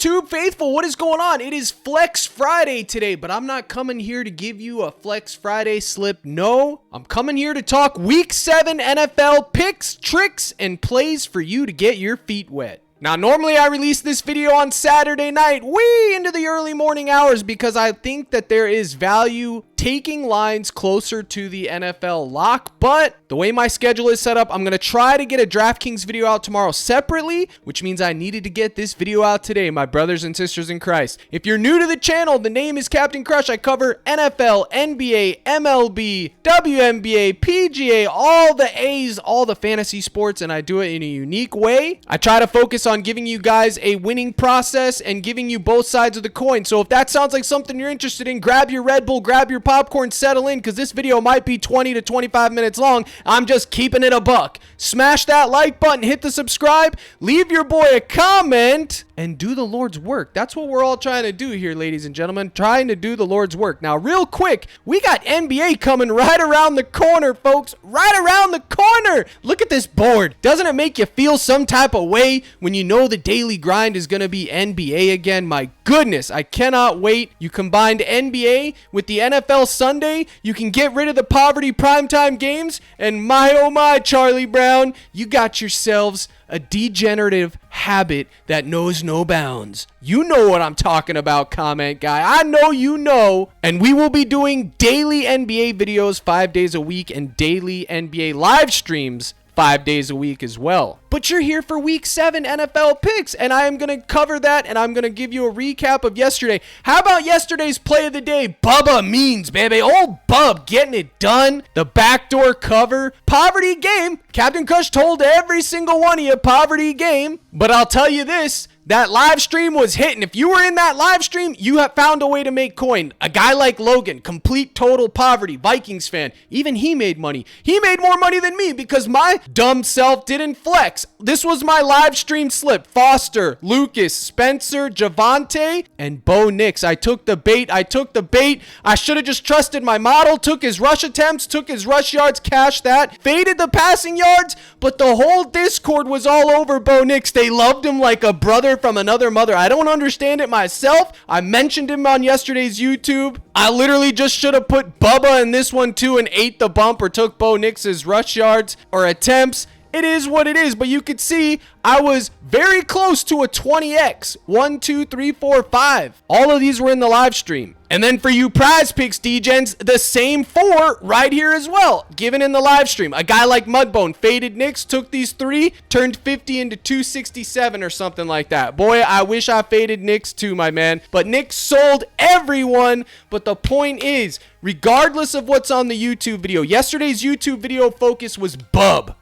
YouTube faithful, what is going on? It is Flex Friday today, but I'm not coming here to give you a Flex Friday slip. No, I'm coming here to talk Week 7 NFL picks, tricks, and plays for you to get your feet wet. Now, normally I release this video on Saturday night, way into the early morning hours, because I think that there is value taking lines closer to the NFL lock. But the way my schedule is set up, I'm going to try to get a Draftkings video out tomorrow separately, which means I needed to get this video out today, my brothers and sisters in Christ. If you're new to the channel, the name is Captain Crush. I cover NFL, NBA, MLB, WNBA, PGA, all the A's, all the fantasy sports, and I do it in a unique way. I try to focus on giving you guys a winning process and giving you both sides of the coin. So if that sounds like something you're interested in, grab your Red Bull, grab your popcorn, settle in, because this video might be 20 to 25 minutes long. I'm just keeping it a buck. Smash that like button, hit the subscribe, leave your boy a comment, and do the Lord's work. That's what we're all trying to do here, ladies and gentlemen, trying to do the Lord's work. Now, real quick, we got NBA coming right around the corner, folks, right around the corner. Look at this board. Doesn't it make you feel some type of way when you know the daily grind is going to be NBA again? My goodness, I cannot wait. You combined NBA with the NFL Sunday, you can get rid of the poverty primetime games, and my oh my, Charlie Brown, you got yourselves a degenerative habit that knows no bounds. You know what I'm talking about, comment guy. I know you know. And we will be doing daily NBA videos 5 days a week and daily NBA live streams 5 days a week as well. But you're here for Week 7 NFL picks, and I am going to cover that, and I'm going to give you a recap of yesterday. How about yesterday's play of the day? Bubba Means, baby. Old Bub getting it done. The backdoor cover. Poverty game. Captain Kush told every single one of you, poverty game. But I'll tell you this. That live stream was hitting. If you were in that live stream, you have found a way to make coin. A guy like Logan, complete total poverty, Vikings fan, even he made money. He made more money than me because my dumb self didn't flex. This was my live stream slip. Foster, Lucas, Spencer, Javante, and Bo Nix. I took the bait. I should have just trusted my model, took his rush attempts, took his rush yards, cashed that, faded the passing yards, but the whole Discord was all over Bo Nix. They loved him like a brother from another mother. I don't understand it myself. I mentioned him on yesterday's YouTube. I literally just should have put Bubba in this one too and ate the bump or took Bo Nix's rush yards or attempts. It is what it is, but you could see I was very close to a 20x. 1, 2, 3, 4, 5. All of these were in the live stream. And then for you PrizePicks degens, the same 4 right here as well, given in the live stream. A guy like Mudbone faded Knicks, took these 3, turned 50 into 267 or something like that. Boy, I wish I faded Knicks too, my man. But Knicks sold everyone. But the point is, regardless of what's on the YouTube video, yesterday's YouTube video focus was Bub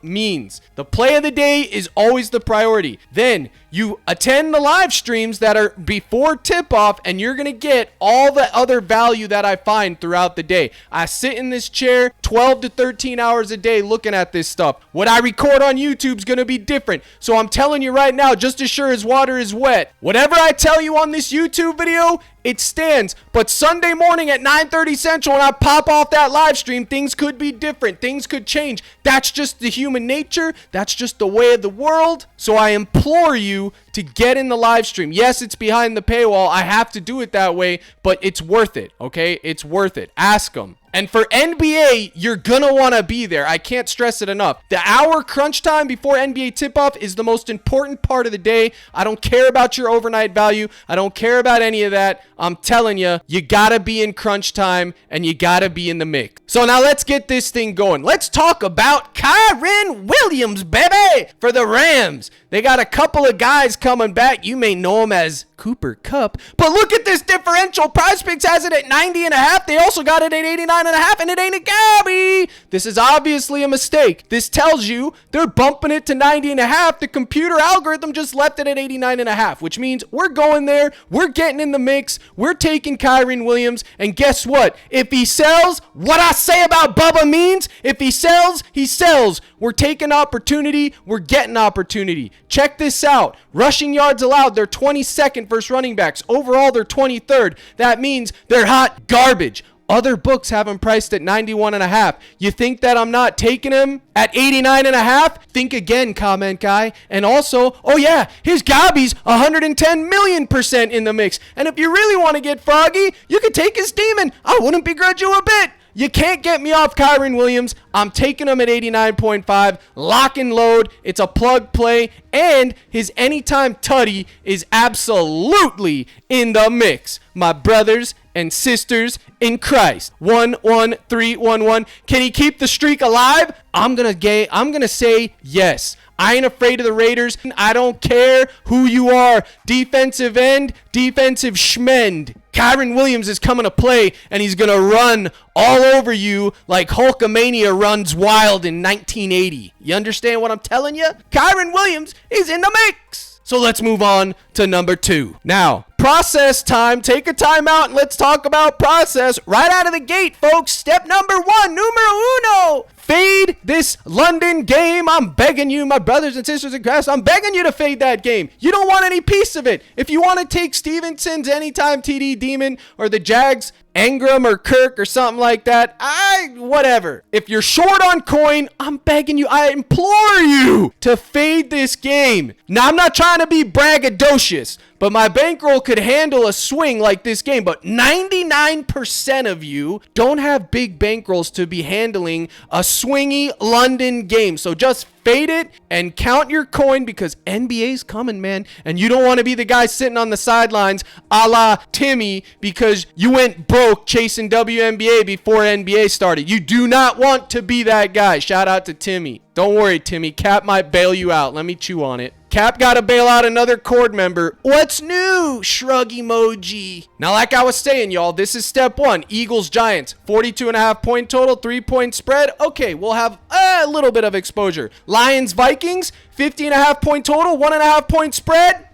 Means. The play of the day is always the priority. Then you attend the live streams that are before tip-off, and you're going to get all the other value that I find throughout the day. I sit in this chair 12 to 13 hours a day looking at this stuff. What I record on YouTube is going to be different. So I'm telling you right now, just as sure as water is wet, whatever I tell you on this YouTube video, it stands. But Sunday morning at 9:30 Central, when I pop off that live stream, things could be different. Things could change. That's just the human nature. That's just the way of the world. So I implore you to get in the live stream. Yes, it's behind the paywall. I have to do it that way, but it's worth it, okay? It's worth it. Ask them. And for NBA, you're going to want to be there. I can't stress it enough. The hour crunch time before NBA tip-off is the most important part of the day. I don't care about your overnight value. I don't care about any of that. I'm telling you, you got to be in crunch time and you got to be in the mix. So now let's get this thing going. Let's talk about Kyren Williams, baby, for the Rams. They got a couple of guys coming back. You may know them as Cooper Kupp. But look at this differential. PrizePicks has it at 90.5. They also got it at 89.5, and it ain't a Gabby. This is obviously a mistake. This tells you they're bumping it to 90.5. The computer algorithm just left it at 89.5, which means we're going there. We're getting in the mix. We're taking Kyren Williams. And guess what? If he sells, what I say about Bubba Means, if he sells, he sells. We're taking opportunity. We're getting opportunity. Check this out. Rushing yards allowed, they're 22nd versus running backs. Overall, they're 23rd. That means they're hot garbage. Other books have him priced at 91.5. You think that I'm not taking him at 89.5? Think again, comment guy. And also, oh yeah, his Gabby's 110 million% in the mix. And if you really want to get froggy, you could take his demon. I wouldn't begrudge you a bit. You can't get me off Kyren Williams. I'm taking him at 89.5. Lock and load. It's a plug play. And his anytime tutty is absolutely in the mix. My brothers and sisters in Christ. 1-1-3-1-1. Can he keep the streak alive? I'm gonna say yes. I ain't afraid of the Raiders. I don't care who you are. Defensive end, defensive schmend. Kyren Williams is coming to play, and he's going to run all over you like Hulkamania runs wild in 1980. You understand what I'm telling you? Kyren Williams is in the mix. So let's move on to number 2. Now, process time. Take a timeout and let's talk about process right out of the gate, folks. Step number 1, numero uno. Fade this London game. I'm begging you, my brothers and sisters in Christ. I'm begging you to fade that game. You don't want any piece of it. If you want to take Stevenson's anytime TD Demon or the Jags Engram or Kirk or something like that, whatever. If you're short on coin, I'm begging you, I implore you to fade this game. Now, I'm not trying to be braggadocious, but my bankroll could handle a swing like this game. But 99% of you don't have big bankrolls to be handling a swingy London game. So just fade it and count your coin because NBA's coming, man. And you don't want to be the guy sitting on the sidelines a la Timmy because you went broke chasing WNBA before NBA started. You do not want to be that guy. Shout out to Timmy. Don't worry, Timmy. Cap might bail you out. Let me chew on it. Cap got to bail out another Cord member. What's new? Shrug emoji. Now, like I was saying, y'all, this is step 1. Eagles-Giants. 42.5 point total, 3-point spread. Okay, we'll have a little bit of exposure. Lions-Vikings. 50.5 point total, 1.5 point spread.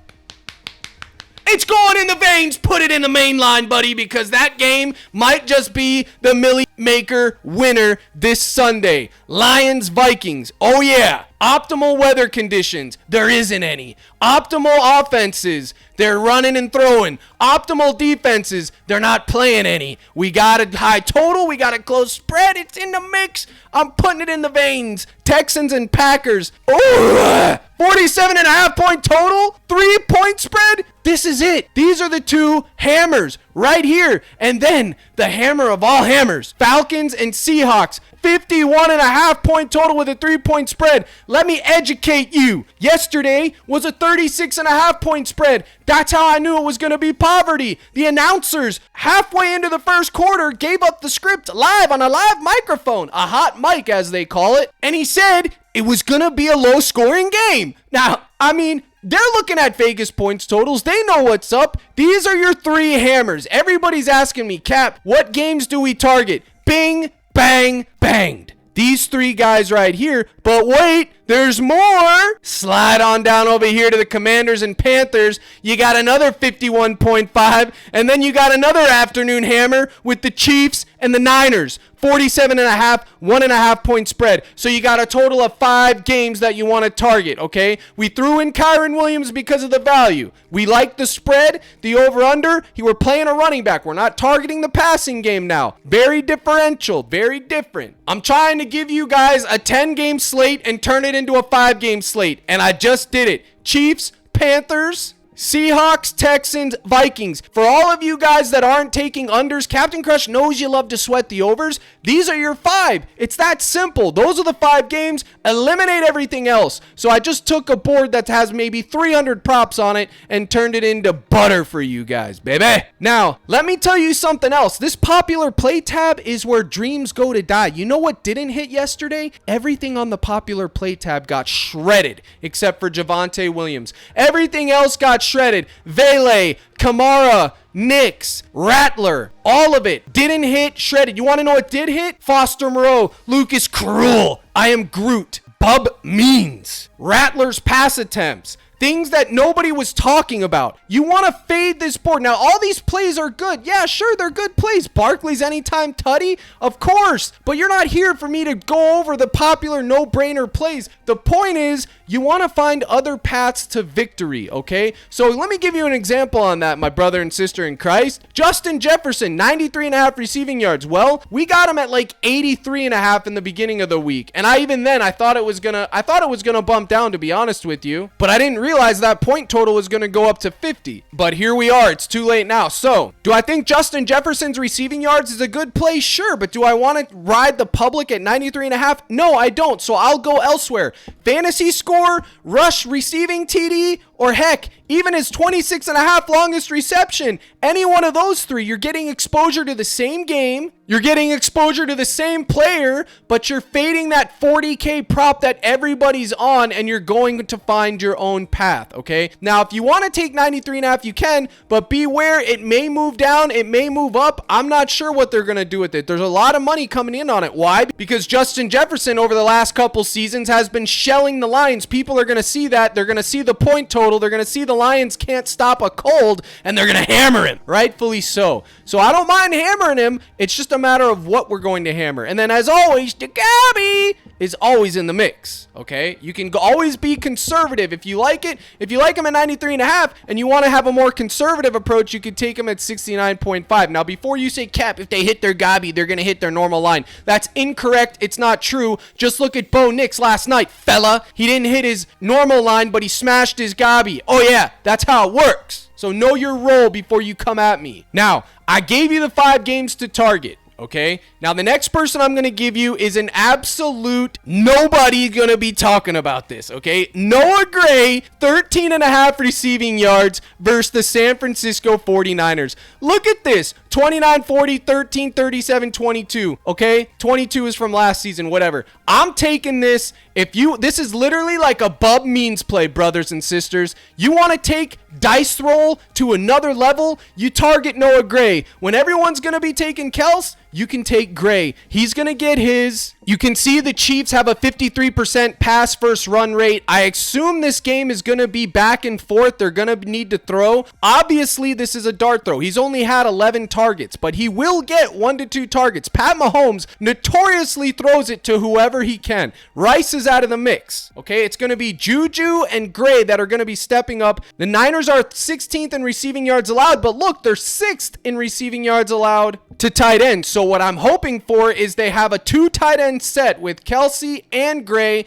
It's going in the veins. Put it in the main line, buddy, because that game might just be the Millie Maker winner this Sunday. Lions-Vikings. Oh, yeah. Optimal weather conditions. There isn't any. Optimal offenses. They're running and throwing. Optimal defenses. They're not playing any. We got a high total. We got a close spread. It's in the mix. I'm putting it in the veins. Texans and Packers. Oh, 47.5 point total. 3-point spread. This is it. These are the two hammers right here. And then the hammer of all hammers. Falcons and Seahawks. 51.5 point total with a 3-point spread. Let me educate you. Yesterday was a 36.5 point spread. That's how I knew it was going to be poverty. The announcers halfway into the first quarter gave up the script live on a live microphone, a hot mic as they call it, and he said it was going to be a low scoring game. Now, I mean, they're looking at Vegas points totals. They know what's up. These are your 3 hammers. Everybody's asking me, Cap, what games do we target? Bing, bang, banged. These 3 guys right here. But wait, there's more. Slide on down over here to the Commanders and Panthers. You got another 51.5. And then you got another afternoon hammer with the Chiefs and the Niners. 47.5, 1.5 point spread. So you got a total of 5 games that you want to target, okay? We threw in Kyren Williams because of the value. We like the spread, the over-under. We're playing a running back. We're not targeting the passing game now. Very differential, very different. I'm trying to give you guys a 10-game slate and turn it into a 5-game slate, and I just did it. Chiefs, Panthers, Seahawks, Texans, Vikings. For all of you guys that aren't taking unders, Captain Crush knows you love to sweat the overs. These are your 5. It's that simple. Those are the 5 games. Eliminate everything else. So I just took a board that has maybe 300 props on it and turned it into butter for you guys, baby. Now, let me tell you something else. This popular play tab is where dreams go to die. You know what didn't hit yesterday? Everything on the popular play tab got shredded except for Javonte Williams. Everything else got shredded. Vele, Kamara, Knicks, Rattler, all of it didn't hit, shredded. You want to know what did hit? Foster Moreau, Lucas Cruel, I am Groot, Bub Means, Rattler's pass attempts, Things that nobody was talking about. You want to fade this board. Now, all these plays are good. Yeah, sure, they're good plays. Barkley's anytime tutty, of course. But you're not here for me to go over the popular no-brainer plays. The point is, you want to find other paths to victory, okay? So let me give you an example on that, my brother and sister in Christ. Justin Jefferson, 93.5 receiving yards. Well, we got him at like 83.5 in the beginning of the week. And I thought it was gonna bump down, to be honest with you. But I didn't realize that point total was gonna go up to 50. But here we are. It's too late now. So, do I think Justin Jefferson's receiving yards is a good play? Sure. But do I want to ride the public at 93.5? No, I don't. So I'll go elsewhere. Fantasy score, rush receiving TD, or heck, even his 26.5 longest reception. Any one of those three, you're getting exposure to the same game, you're getting exposure to the same player, but you're fading that 40K prop that everybody's on, and you're going to find your own path, okay? Now, if you want to take 93.5, you can, but beware, it may move down, it may move up. I'm not sure what they're going to do with it. There's a lot of money coming in on it. Why? Because Justin Jefferson, over the last couple seasons, has been shelling the Lions. People are going to see that. They're going to see the point total. They're going to see the Lions can't stop a cold, and they're going to hammer him. Rightfully so. So I don't mind hammering him. It's just a matter of what we're going to hammer. And then, as always, the Gabby is always in the mix, okay? You can always be conservative. If you like it, if you like him at 93.5 and you want to have a more conservative approach, you could take him at 69.5. Now, before you say, Cap, if they hit their Gabby, they're going to hit their normal line. That's incorrect. It's not true. Just look at Bo Nix last night, fella. He didn't hit his normal line, but he smashed his Gabby. Oh, yeah, that's how it works. So know your role before you come at me. Now, I gave you the 5 games to target. Okay, now the next person I'm going to give you is an absolute nobody going to be talking about this, okay? Noah Gray, 13.5 receiving yards versus the San Francisco 49ers. Look at this, 29-40, 13, 37, 22, okay? 22 is from last season, whatever. I'm taking this. This is literally like a Bub Means play, brothers and sisters. You want to take dice roll to another level? You target Noah Gray. When everyone's going to be taking Kels, you can take Gray. He's going to get his. You can see the Chiefs have a 53% pass versus run rate. I assume this game is going to be back and forth. They're going to need to throw. Obviously, this is a dart throw. He's only had 11 targets, but he will get 1 to 2 targets. Pat Mahomes notoriously throws it to whoever he can. Rice is out of the mix. Okay, it's going to be Juju and Gray that are going to be stepping up. The Niners are 16th in receiving yards allowed, but look, they're 6th in receiving yards allowed to tight end. So what I'm hoping for is they have a 2 tight end set with Kelsey and Gray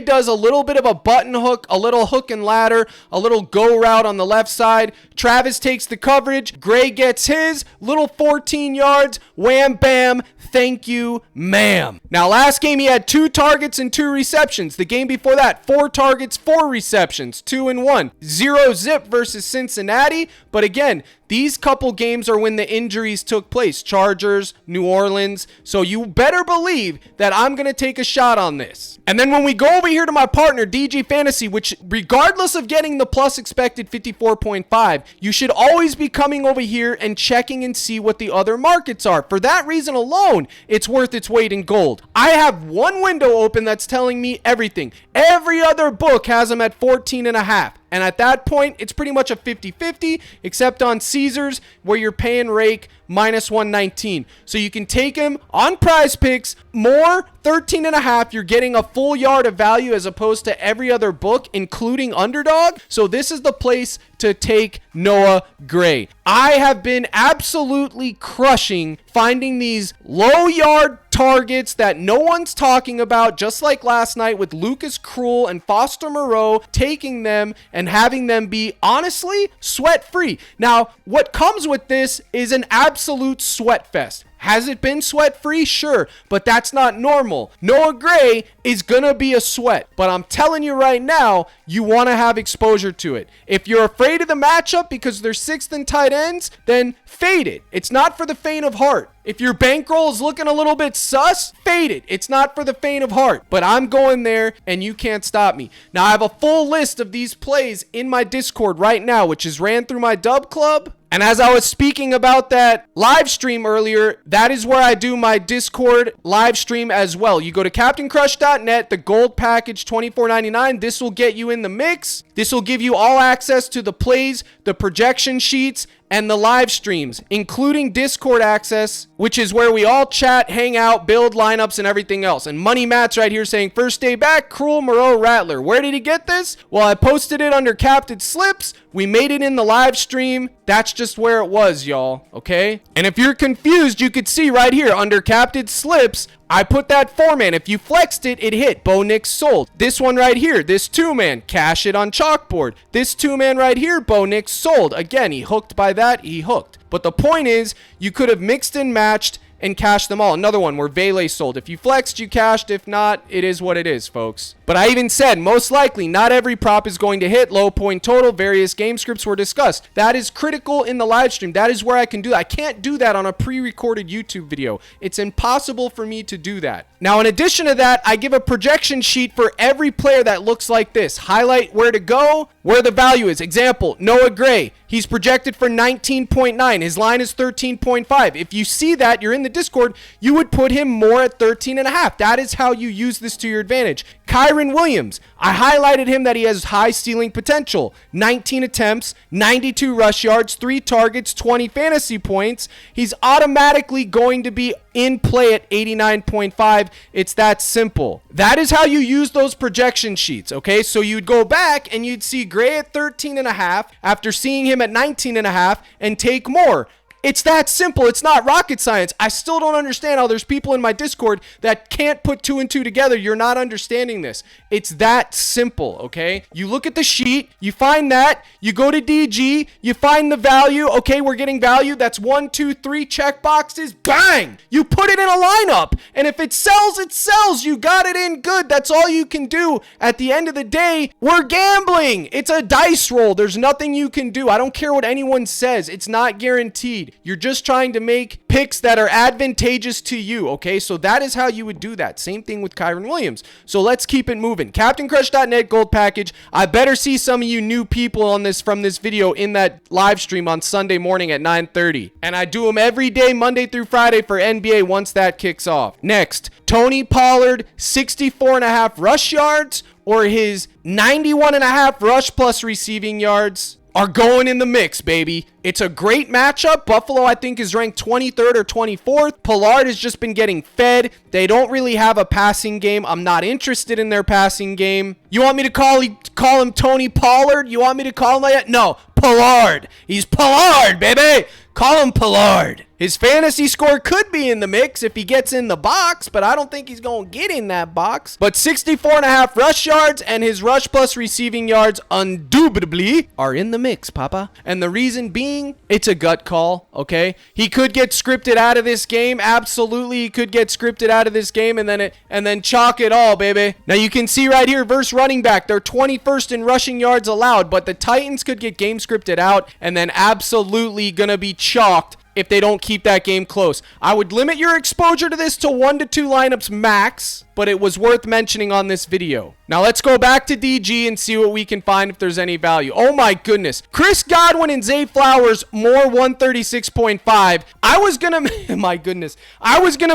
does a little bit of a button hook, a little hook and ladder, a little go route on the left side. Travis takes the coverage. Gray gets his little 14 yards. Wham, bam. Thank you, ma'am. Now, last game, he had 2 targets and 2 receptions. The game before that, 4 targets, 4 receptions, 2 and 1. 0 zip versus Cincinnati. But again, these couple games are when the injuries took place. Chargers, New Orleans. So you better believe that I'm going to take a shot on this. And then when we go over here to my partner, DG Fantasy, which regardless of getting the plus expected 54.5, you should always be coming over here and checking and see what the other markets are. For that reason alone, it's worth its weight in gold. I have one window open that's telling me everything. Every other book has them at 14.5. And at that point, it's pretty much a 50-50, except on Caesars, where you're paying rake minus 119. So you can take him on PrizePicks, more 13.5. You're getting a full yard of value as opposed to every other book, including UnderDog. So this is the place to take Noah Gray. I have been absolutely crushing finding these low yard targets that no one's talking about, just like last night with Lucas Krull and Foster Moreau, taking them and having them be, honestly, sweat-free. Now, what comes with this is an absolute sweat fest. Has it been sweat-free? Sure, but that's not normal. Noah Gray is going to be a sweat, but I'm telling you right now, you want to have exposure to it. If you're afraid of the matchup because they're 6th in tight ends, then fade it. It's not for the faint of heart. If your bankroll is looking a little bit sus, fade it. It's not for the faint of heart, but I'm going there and you can't stop me. Now, I have a full list of these plays in my Discord right now, which is ran through my Dub Club. And as I was speaking about that live stream earlier, that is where I do my Discord live stream as well. You go to CaptainCrush.net, the gold package, $24.99. This will get you in the mix. This will give you all access to the plays, the projection sheets, and the live streams, including Discord access, which is where we all chat, hang out, build lineups, and everything else. And Money Matt's right here saying, first day back, Cruel Moreau Rattler. Where did he get this? Well, I posted it under Captain Slips. We made it in the live stream. That's just where it was, y'all, okay? And if you're confused, you could see right here under Captain Slips, I put that 4-man. If you flexed it, it hit. Bo Nix sold. This one right here, this 2-man, cash it on Chalkboard. This 2-man right here, Bo Nix sold. Again, he hooked by that, he hooked. But the point is, you could have mixed and matched and cashed them all. Another one where Vele sold. If you flexed, you cashed. If not, it is what it is, folks. But I even said, most likely, not every prop is going to hit. Low point total, various game scripts were discussed. That is critical in the live stream. That is where I can do that. I can't do that on a pre-recorded YouTube video. It's impossible for me to do that. Now, in addition to that, I give a projection sheet for every player that looks like this. Highlight where to go, where the value is. Example, Noah Gray. He's projected for 19.9. His line is 13.5. If you see that, you're in the Discord, you would put him more at 13.5. That is how you use this to your advantage. Kyren Williams. I highlighted him that he has high ceiling potential. 19 attempts, 92 rush yards, 3 targets, 20 fantasy points. He's automatically going to be in play at 89.5. It's that simple. That is how you use those projection sheets, okay? So you'd go back and you'd see Gray at 13.5 after seeing him at 19.5 and take more. It's that simple. It's not rocket science. I still don't understand how there's people in my Discord that can't put 2 and 2 together. You're not understanding this. It's that simple, okay? You look at the sheet, you find that, you go to DG, you find the value. Okay, we're getting value. That's 1, 2, 3 check boxes. Bang! You put it in a lineup. And if it sells, it sells. You got it in good. That's all you can do. At the end of the day, we're gambling. It's a dice roll. There's nothing you can do. I don't care what anyone says. It's not guaranteed. You're just trying to make picks that are advantageous to you, okay? So that is how you would do that. Same thing with Kyren Williams. So let's keep it moving. CaptainCrush.net gold package. I better see some of you new people on this from this video in that live stream on Sunday morning at 9:30. And I do them every day, Monday through Friday for NBA once that kicks off. Next, Tony Pollard, 64.5 rush yards or his 91.5 rush plus receiving yards are going in the mix, baby. It's a great matchup. Buffalo, I think, is ranked 23rd or 24th. Pollard has just been getting fed. They don't really have a passing game. I'm not interested in their passing game. You want me to call him Tony Pollard? You want me to call him like that? No, Pollard. He's Pollard, baby. Call him Pollard. His fantasy score could be in the mix if he gets in the box, but I don't think he's going to get in that box. But 64.5 rush yards and his rush plus receiving yards undoubtedly are in the mix, papa. And the reason being, it's a gut call, okay? He could get scripted out of this game. Absolutely, he could get scripted out of this game and then chalk it all, baby. Now you can see right here, versus running back, they're 21st in rushing yards allowed, but the Titans could get game scripted out and then absolutely gonna be chalked if they don't keep that game close. I would limit your exposure to this to 1 to 2 lineups max, but it was worth mentioning on this video. Now let's go back to DG and see what we can find if there's any value. Oh my goodness. Chris Godwin and Zay Flowers, more 136.5. I was gonna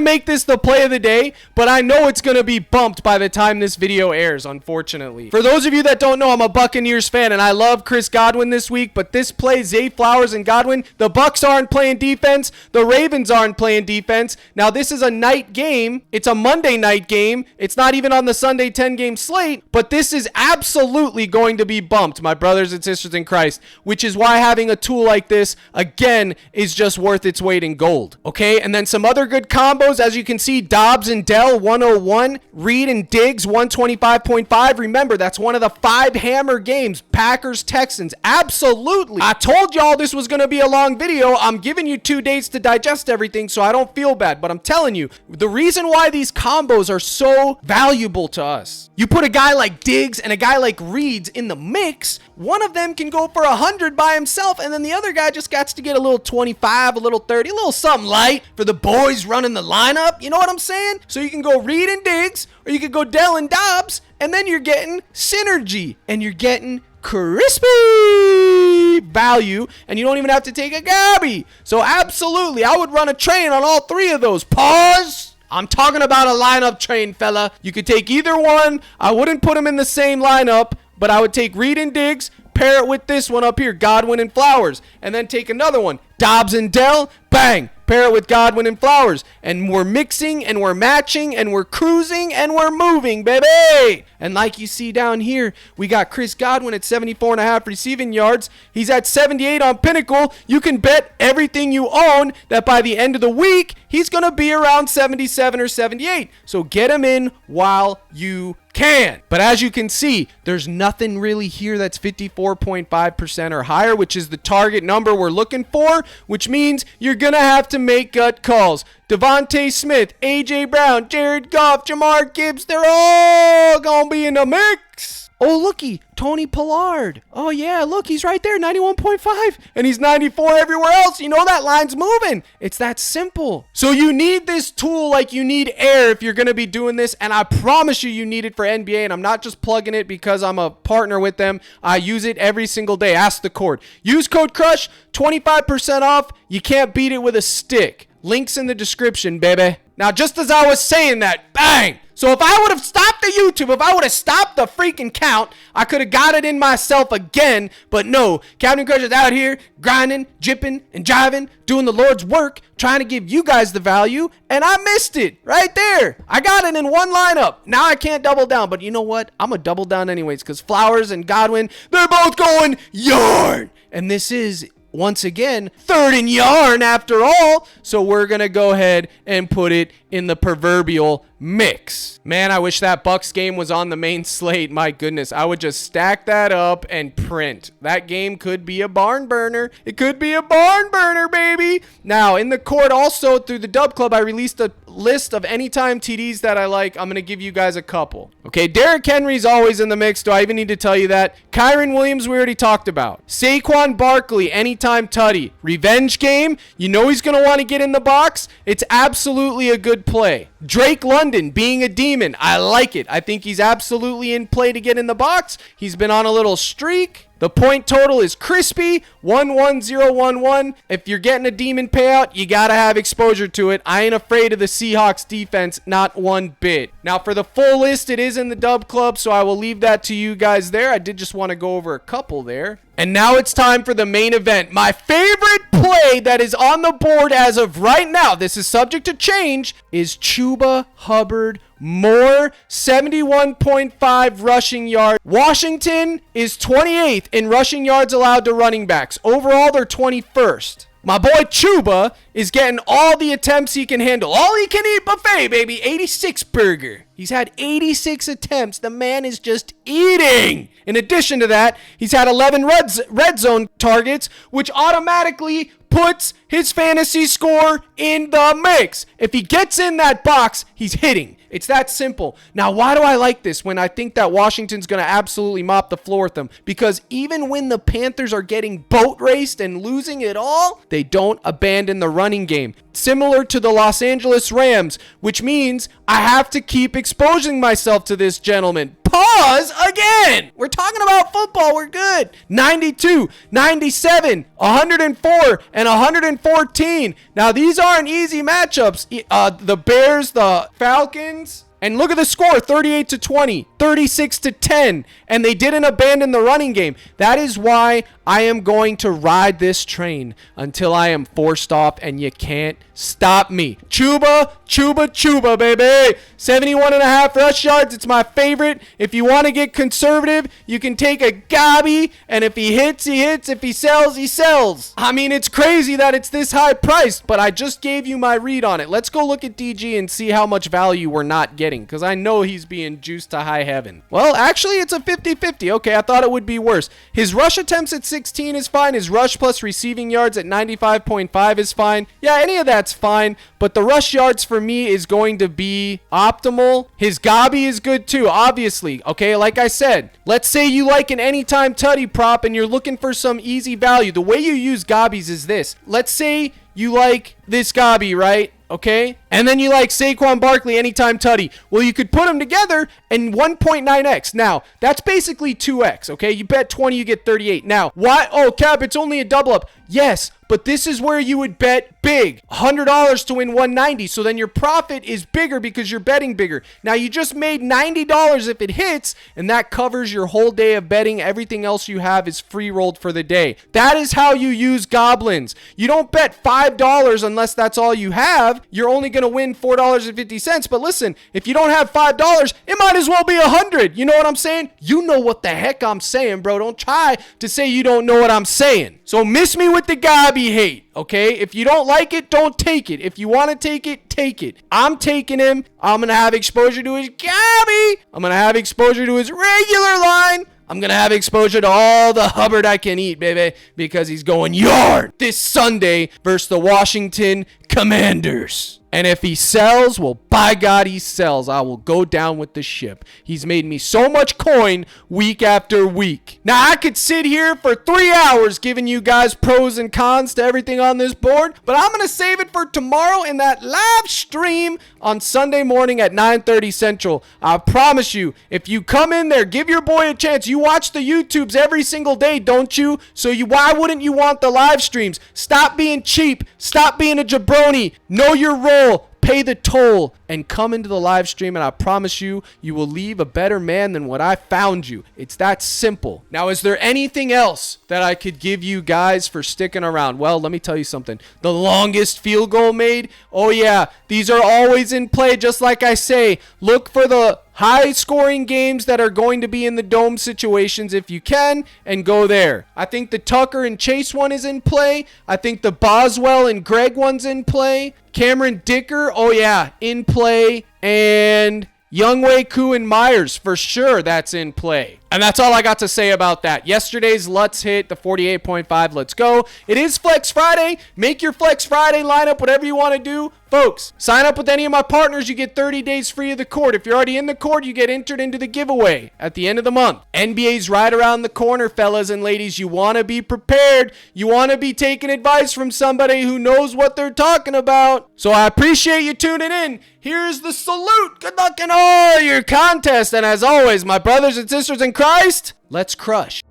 make this the play of the day, but I know it's gonna be bumped by the time this video airs, unfortunately. For those of you that don't know, I'm a Buccaneers fan and I love Chris Godwin this week, but this play, Zay Flowers and Godwin, the Bucs aren't playing defense, the Ravens aren't playing defense. Now this is a night game. It's a Monday night game. It's not even on the Sunday 10-game slate, but this is absolutely going to be bumped, my brothers and sisters in Christ, which is why having a tool like this, again, is just worth its weight in gold, okay? And then some other good combos, as you can see, Dobbs and Dell, 101, Reed and Diggs, 125.5. Remember, that's one of the 5 hammer games, Packers, Texans, absolutely. I told y'all this was going to be a long video. I'm giving you 2 days to digest everything, so I don't feel bad, but I'm telling you, the reason why these combos are so valuable to us. You put a guy like Diggs and a guy like Reed in the mix, one of them can go for 100 by himself, and then the other guy just got to get a little 25, a little 30, a little something light for the boys running the lineup. You know what I'm saying? So you can go Reed and Diggs, or you could go Dell and Dobbs, and then you're getting synergy, and you're getting crispy value, and you don't even have to take a Gabby. So absolutely, I would run a train on all three of those. Pause. I'm talking about a lineup train, fella. You could take either one. I wouldn't put them in the same lineup, but I would take Reed and Diggs, pair it with this one up here, Godwin and Flowers, and then take another one, Dobbs and Dell, bang, pair it with Godwin and Flowers, and we're mixing and we're matching and we're cruising and we're moving, baby. And like you see down here, we got Chris Godwin at 74.5 receiving yards. He's at 78 on Pinnacle. You can bet everything you own that by the end of the week, he's going to be around 77 or 78. So get him in while you can. But as you can see, there's nothing really here that's 54.5% or higher, which is the target number we're looking for, which means you're going to have to make gut calls. Devontae Smith, A.J. Brown, Jared Goff, Jamar Gibbs, they're all going to be in the mix. Oh, looky, Tony Pollard. Oh, yeah, look, he's right there, 91.5. And he's 94 everywhere else. You know that line's moving. It's that simple. So you need this tool like you need air if you're going to be doing this. And I promise you need it for NBA. And I'm not just plugging it because I'm a partner with them. I use it every single day. Ask the cord. Use code CRUSH, 25% off. You can't beat it with a stick. Links in the description, baby. Now, just as I was saying that, bang! So if I would have stopped the YouTube, if I would have stopped the freaking count, I could have got it in myself again. But no, Captain Crush is out here grinding, jipping, and jiving, doing the Lord's work, trying to give you guys the value, and I missed it right there. I got it in one lineup. Now I can't double down, but you know what? I'm going to double down anyways because Flowers and Godwin, they're both going yarn. And this is, once again, third and yarn after all. So we're going to go ahead and put it in the proverbial mix. Man, I wish that Bucks game was on the main slate. My goodness, I would just stack that up and print. That game could be a barn burner. It could be a barn burner, baby. Now, in the court also through the Dub Club, I released a list of anytime TDs that I like. I'm going to give you guys a couple. Okay, Derrick Henry's always in the mix. Do I even need to tell you that? Kyren Williams, we already talked about. Saquon Barkley, anytime tutty. Revenge game. You know he's going to want to get in the box. It's absolutely a good play. Drake London being a demon. I like it. I think he's absolutely in play to get in the box. He's been on a little streak. The point total is crispy, 11011. If you're getting a demon payout, you got to have exposure to it. I ain't afraid of the Seahawks defense, not one bit. Now, for the full list, it is in the Dub Club, so I will leave that to you guys there. I did just want to go over a couple there. And now it's time for the main event. My favorite play that is on the board as of right now, this is subject to change, is Chuba Hubbard. More 71.5 rushing yards. Washington is 28th in rushing yards allowed to running backs. Overall, they're 21st. My boy Chuba is getting all the attempts he can handle. All he can eat buffet, baby. 86 burger. He's had 86 attempts. The man is just eating. In addition to that, he's had 11 red zone targets, which automatically puts his fantasy score in the mix. If he gets in that box, he's hitting. It's that simple. Now, why do I like this when I think that Washington's going to absolutely mop the floor with them? Because even when the Panthers are getting boat raced and losing it all, they don't abandon the running game. Similar to the Los Angeles Rams, which means I have to keep exposing myself to this gentleman. Pause again. We're talking about football. We're good. 92, 97, 104, and 114. Now, these aren't easy matchups. The Bears, the Falcons. And look at the score, 38-20, 36-10, and they didn't abandon the running game. That is why I am going to ride this train until I am forced off, and you can't stop me. Chuba, baby. 71.5 rush yards. It's my favorite. If you want to get conservative, you can take a Gabi, and if he hits, he hits. If he sells, he sells. I mean, it's crazy that it's this high priced, but I just gave you my read on it. Let's go look at DG and see how much value we're not getting, because I know he's being juiced to high heaven. Well, actually, it's a 50-50. Okay, I thought it would be worse. His rush attempts at 16 is fine. His rush plus receiving yards at 95.5 is fine. Yeah, any of that's fine, but the rush yards for me is going to be optimal. His Gabi is good too, obviously. Okay, like I said, let's say you like an anytime tutty prop and you're looking for some easy value. The way you use Gabis is this. Let's say you like this Gabi, right? Okay, And then you like Saquon Barkley anytime tutty. Well, you could put them together and 1.9x. Now, that's basically 2x, okay? You bet 20, you get 38. Now, why? Oh, Cap, it's only a double up. Yes, but this is where you would bet big. $100 to win 190. So then your profit is bigger because you're betting bigger. Now, you just made $90 if it hits, and that covers your whole day of betting. Everything else you have is free rolled for the day. That is how you use goblins. You don't bet $5 unless that's all you have. You're only going to win $4.50. But listen, if you don't have $5, it might as well be $100. You know what I'm saying? You know what the heck I'm saying, bro. Don't try to say you don't know what I'm saying. So miss me with the Gobby hate, okay? If you don't like it, don't take it. If you want to take it, take it. I'm taking him. I'm going to have exposure to his Gobby. I'm going to have exposure to his regular line. I'm going to have exposure to all the Hubbard I can eat, baby, because he's going yard this Sunday versus the Washington Commanders. And if he sells, well, by God, he sells. I will go down with the ship. He's made me so much coin week after week. Now, I could sit here for 3 hours giving you guys pros and cons to everything on this board, but I'm going to save it for tomorrow in that live stream on Sunday morning at 9:30 Central. I promise you, if you come in there, give your boy a chance. You watch the YouTubes every single day, don't you? So why wouldn't you want the live streams? Stop being cheap. Stop being a jabroni. Know your role. Pay the toll and come into the live stream, and I promise you, you will leave a better man than what I found you. It's that simple. Now, is there anything else that I could give you guys for sticking around? Well, let me tell you something. The longest field goal made? Oh, yeah. These are always in play, just like I say. Look for the high-scoring games that are going to be in the dome situations if you can, and go there. I think the Tucker and Chase one is in play. I think the Boswell and Greg one's in play. Cameron Dicker, oh yeah, in play. And Younghoe Koo and Myers, for sure, that's in play. And that's all I got to say about that. Yesterday's Lutz hit the 48.5. Let's go. It is Flex Friday. Make your Flex Friday lineup, whatever you want to do. Folks, sign up with any of my partners. You get 30 days free of the court. If you're already in the court, you get entered into the giveaway at the end of the month. NBA's right around the corner, fellas and ladies. You want to be prepared. You want to be taking advice from somebody who knows what they're talking about. So I appreciate you tuning in. Here's the salute. Good luck in all your contests. And as always, my brothers and sisters in Christ, let's crush.